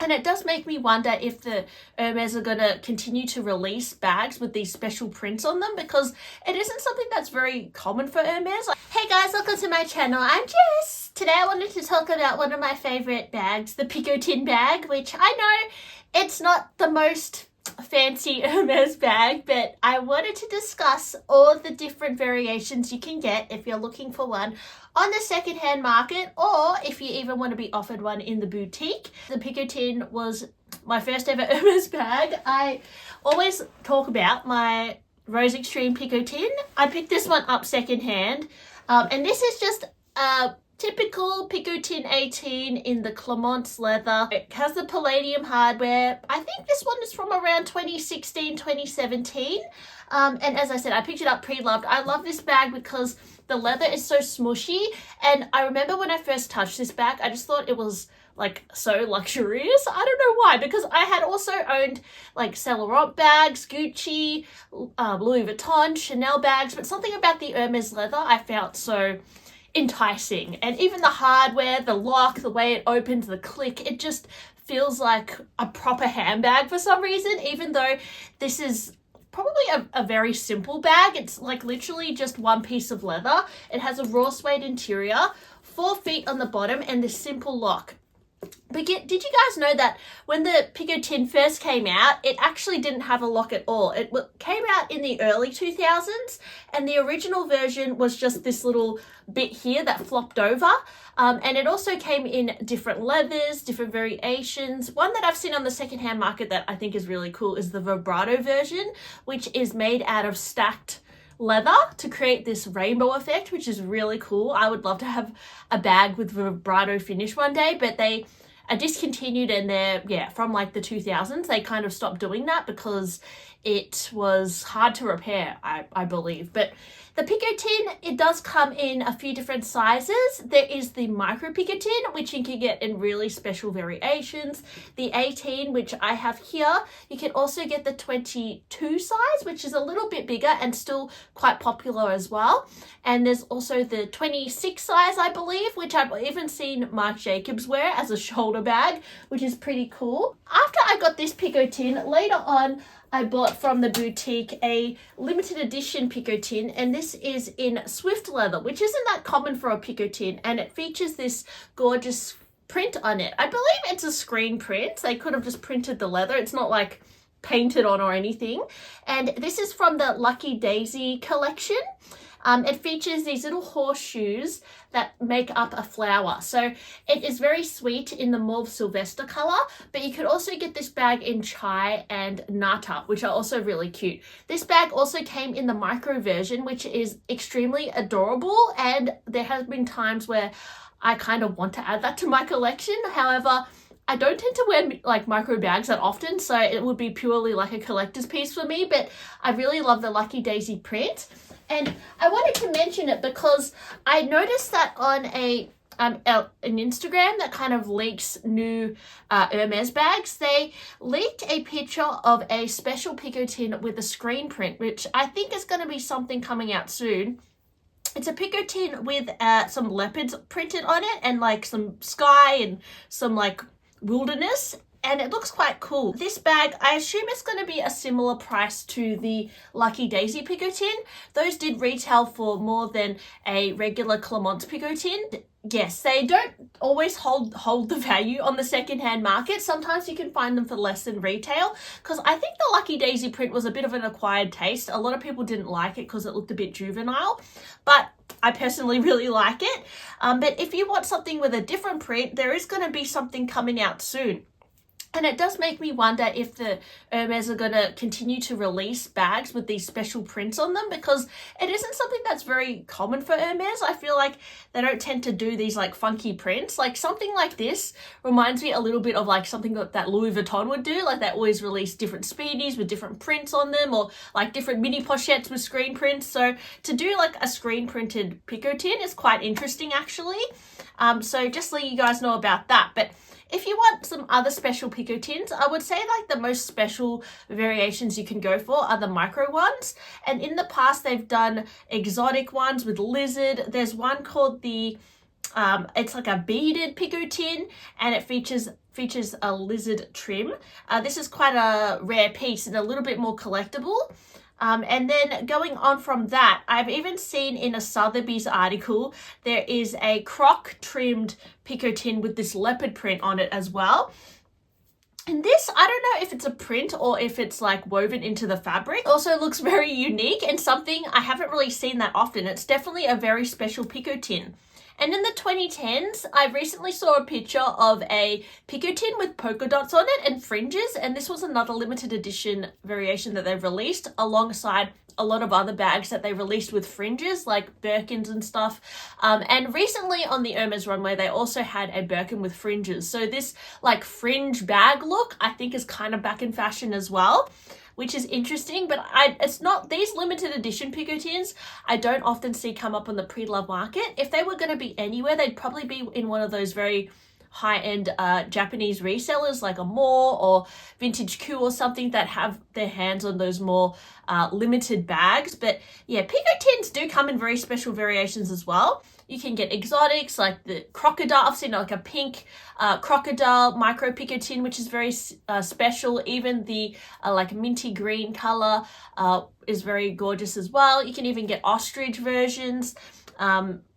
And it does make me wonder if the Hermes are going to continue to release bags with these special prints on them, because it isn't something that's very common for Hermes. Hey guys, welcome to my channel. I'm Jess. Today I wanted to talk about one of my favorite bags, the Picotin bag, which I know it's not the most fancy Hermes bag, but I wanted to discuss all the different variations you can get if you're looking for one on the secondhand market, or if you even want to be offered one in the boutique. The Picotin was my first ever Hermes bag. I always talk about my Rose Extreme Picotin. I picked this one up secondhand, and this is just a typical Picotin 18 in the Clemence leather. It has the palladium hardware. I think this one is from around 2016, 2017. And as I said, I picked it up pre-loved. I love this bag because the leather is so smushy. And I remember when I first touched this bag, I just thought it was like so luxurious. I don't know why, because I had also owned like Saint Laurent bags, Gucci, Louis Vuitton, Chanel bags, but something about the Hermes leather I felt so enticing. And even the hardware, the lock, the way it opens, the click, it just feels like a proper handbag for some reason, even though this is probably a very simple bag. It's like literally just one piece of leather. It has a raw suede interior, 4 feet on the bottom, and this simple lock. But did you guys know that when the Picotin first came out, it actually didn't have a lock at all? It came out in the early 2000s, and the original version was just this little bit here that flopped over. And it also came in different leathers, different variations. One that I've seen on the secondhand market that I think is really cool is the vibrato version, which is made out of stacked leather to create this rainbow effect, which is really cool. I would love to have a bag with vibrato finish one day, but they are discontinued, and they're from like the 2000s. They kind of stopped doing that because it was hard to repair, I believe. But the Picotin, it does come in a few different sizes. There is the micro Picotin, which you can get in really special variations. The 18, which I have here. You can also get the 22 size, which is a little bit bigger and still quite popular as well. And there's also the 26 size, I believe, which I've even seen Marc Jacobs wear as a shoulder bag, which is pretty cool. After I got this Picotin, later on, I bought from the boutique a limited edition Picotin, and this is in Swift leather, which isn't that common for a Picotin, and it features this gorgeous print on it. I believe it's a screen print. They could have just printed the leather. It's not like painted on or anything. And this is from the Lucky Daisy collection. It features these little horseshoes that make up a flower. So it is very sweet in the mauve Sylvester color, but you could also get this bag in chai and nata, which are also really cute. This bag also came in the micro version, which is extremely adorable, and there has been times where I kind of want to add that to my collection. However, I don't tend to wear like micro bags that often, so it would be purely like a collector's piece for me, but I really love the Lucky Daisy print. And I wanted to mention it because I noticed that on an Instagram that kind of leaks new Hermes bags, they leaked a picture of a special Picotin with a screen print, which I think is going to be something coming out soon. It's a Picotin with some leopards printed on it, and like some sky and some like wilderness, and it looks quite cool. This bag, I assume it's going to be a similar price to the Lucky Daisy Picotin. Those did retail for more than a regular Clemence Picotin. Yes, they don't always hold the value on the secondhand market. Sometimes you can find them for less than retail, because I think the Lucky Daisy print was a bit of an acquired taste. A lot of people didn't like it because it looked a bit juvenile, but I personally really like it. But if you want something with a different print, there is going to be something coming out soon. And it does make me wonder if the Hermes are going to continue to release bags with these special prints on them, because it isn't something that's very common for Hermes. I feel like they don't tend to do these like funky prints. Like something like this reminds me a little bit of like something that Louis Vuitton would do. Like they always release different speedies with different prints on them, or like different mini pochettes with screen prints. So to do like a screen printed Picotin is quite interesting actually. So just let you guys know about that. But if you want some other special Picotins, I would say like the most special variations you can go for are the micro ones. And in the past, they've done exotic ones with lizard. There's one called the It's like a beaded Picotin, and it features a lizard trim. This is quite a rare piece and a little bit more collectible. And then going on from that, I've even seen in a Sotheby's article, there is a croc trimmed Picotin with this leopard print on it as well. And this, I don't know if it's a print or if it's like woven into the fabric. Also looks very unique and something I haven't really seen that often. It's definitely a very special Picotin. And in the 2010s, I recently saw a picture of a Picotin with polka dots on it and fringes, and this was another limited edition variation that they've released alongside a lot of other bags that they released with fringes like Birkins and stuff. And recently on the Hermes runway, they also had a Birkin with fringes. So this like fringe bag look, I think is kind of back in fashion as well, which is interesting, but it's not, these limited edition Picotins I don't often see come up on the pre-love market. If they were going to be anywhere, they'd probably be in one of those very high-end Japanese resellers like a More or Vintage Q or something that have their hands on those more limited bags. But yeah, Picotins do come in very special variations as well. You can get exotics like the crocodile. I've seen like a pink crocodile micro Picotin, which is very special. Even the like minty green color is very gorgeous as well. You can even get ostrich versions,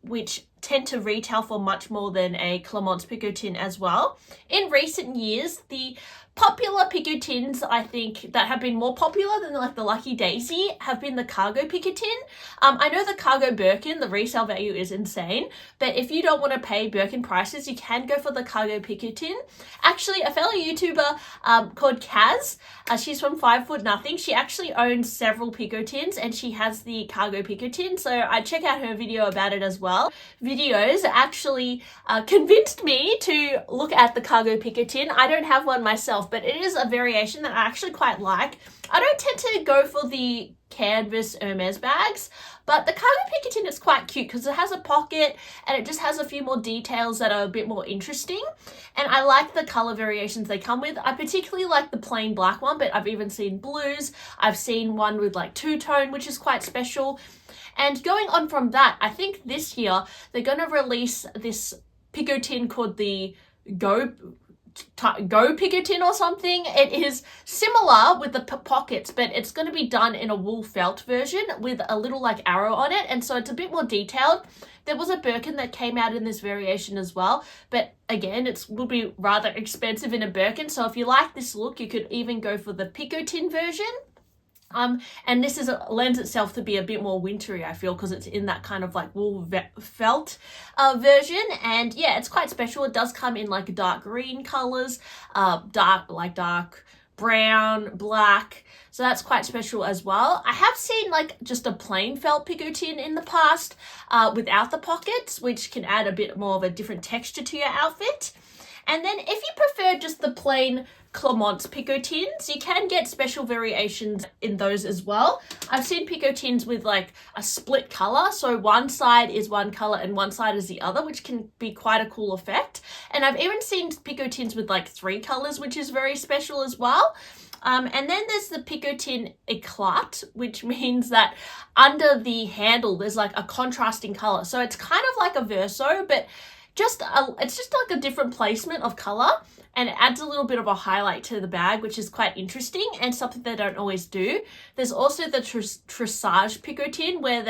which tend to retail for much more than a Clement's Picotin as well. In recent years, the popular Picotins, I think, that have been more popular than like the Lucky Daisy have been the cargo Picotin. I know the cargo Birkin, the resale value is insane, but if you don't want to pay Birkin prices, you can go for the cargo Picotin. Actually, a fellow YouTuber called Kaz, she's from 5 Foot Nothing. She actually owns several Picotins and she has the cargo Picotin, so I check out her video about it as well. Videos actually convinced me to look at the cargo Picotin. I don't have one myself, but it is a variation that I actually quite like. I don't tend to go for the canvas Hermes bags, but the cargo Picotin is quite cute because it has a pocket and it just has a few more details that are a bit more interesting. And I like the color variations they come with. I particularly like the plain black one, but I've even seen blues. I've seen one with like two-tone, which is quite special. And going on from that, I think this year they're going to release this Picotin called the Go Picotin or something. It is similar with the pockets, but it's going to be done in a wool felt version with a little like arrow on it, and so it's a bit more detailed. There was a Birkin that came out in this variation as well, but again, it will be rather expensive in a Birkin, so if you like this look, you could even go for the Picotin version. And this lends itself to be a bit more wintry, I feel, because it's in that kind of like wool felt version. And yeah, it's quite special. It does come in like dark green colors, dark brown, black. So that's quite special as well. I have seen like just a plain felt Picotin in the past without the pockets, which can add a bit more of a different texture to your outfit. And then if you prefer just the plain Clement's Picotins, you can get special variations in those as well. I've seen Picotins with like a split color, so one side is one color and one side is the other, which can be quite a cool effect. And I've even seen Picotins with like 3 colors, which is very special as well. And then there's the Picotin Éclat, which means that under the handle there's like a contrasting color. So it's kind of like a verso, but it's just like a different placement of color, and it adds a little bit of a highlight to the bag, which is quite interesting and something they don't always do. There's also the Tressage Picotin where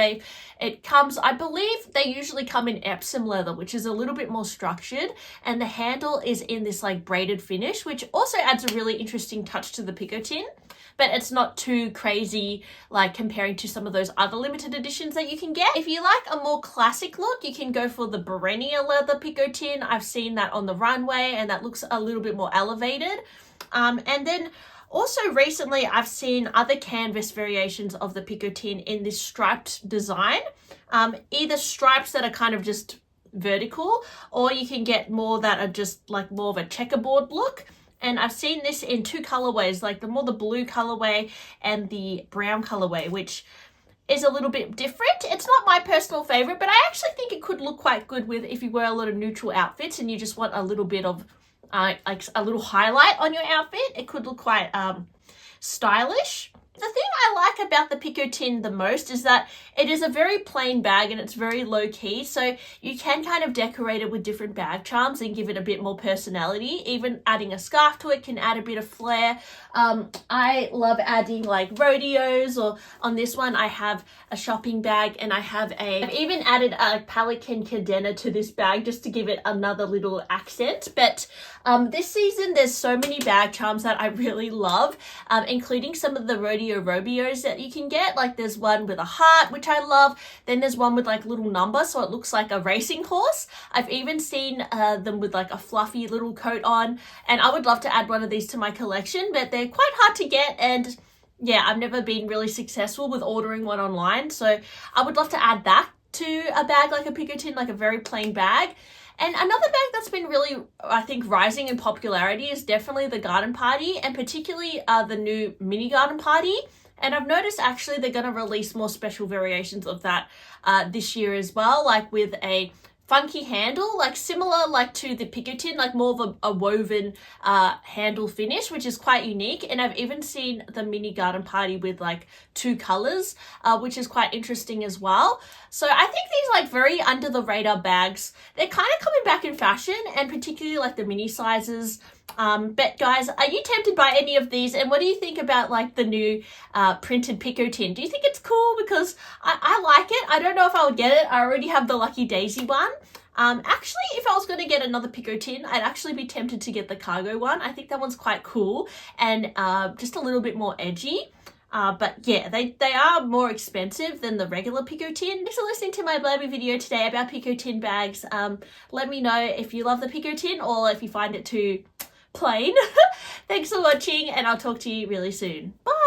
it comes, I believe they usually come in Epsom leather, which is a little bit more structured, and the handle is in this like braided finish, which also adds a really interesting touch to the Picotin. But it's not too crazy like comparing to some of those other limited editions that you can get. If you like a more classic look, you can go for the Barenia leather Picotin. I've seen that on the runway and that looks a little bit more elevated. And then also recently I've seen other canvas variations of the Picotin in this striped design. Either stripes that are kind of just vertical, or you can get more that are just like more of a checkerboard look. And I've seen this in 2 colorways, like the blue colorway and the brown colorway, which is a little bit different. It's not my personal favorite, but I actually think it could look quite good with if you wear a lot of neutral outfits and you just want a little bit of like a little highlight on your outfit. It could look quite stylish. The thing I like about the Picotin the most is that it is a very plain bag and it's very low key, so you can kind of decorate it with different bag charms and give it a bit more personality. Even adding a scarf to it can add a bit of flair. I love adding like rodeos, or on this one I have a shopping bag, and I've even added a pelican cadena to this bag just to give it another little accent. But this season there's so many bag charms that I really love, including some of the rodeo robios that you can get. Like there's one with a heart, which I love. Then there's one with like little numbers, so it looks like a racing horse. I've even seen them with like a fluffy little coat on, and I would love to add one of these to my collection, but they're quite hard to get, and yeah, I've never been really successful with ordering one online, so I would love to add that to a bag like a Picotin, like a very plain bag. And another bag that's been really, I think, rising in popularity is definitely the garden party, and particularly the new mini garden party. And I've noticed actually they're going to release more special variations of that this year as well, like with a funky handle, like similar like to the Picotin, like more of a woven handle finish, which is quite unique. And I've even seen the mini garden party with like 2 colors, which is quite interesting as well. So I think these like very under the radar bags, they're kind of coming back in fashion, and particularly like the mini sizes. But guys, are you tempted by any of these? And what do you think about like the new printed Picotin? Do you think it's cool? Because I like it. I don't know if I would get it. I already have the Lucky Daisy one. Actually, if I was going to get another Picotin, I'd actually be tempted to get the cargo one. I think that one's quite cool and just a little bit more edgy. But yeah, they are more expensive than the regular Picotin. Thanks for listening to my blurby video today about Picotin bags. Let me know if you love the Picotin or if you find it too plain. Thanks for watching, and I'll talk to you really soon. Bye!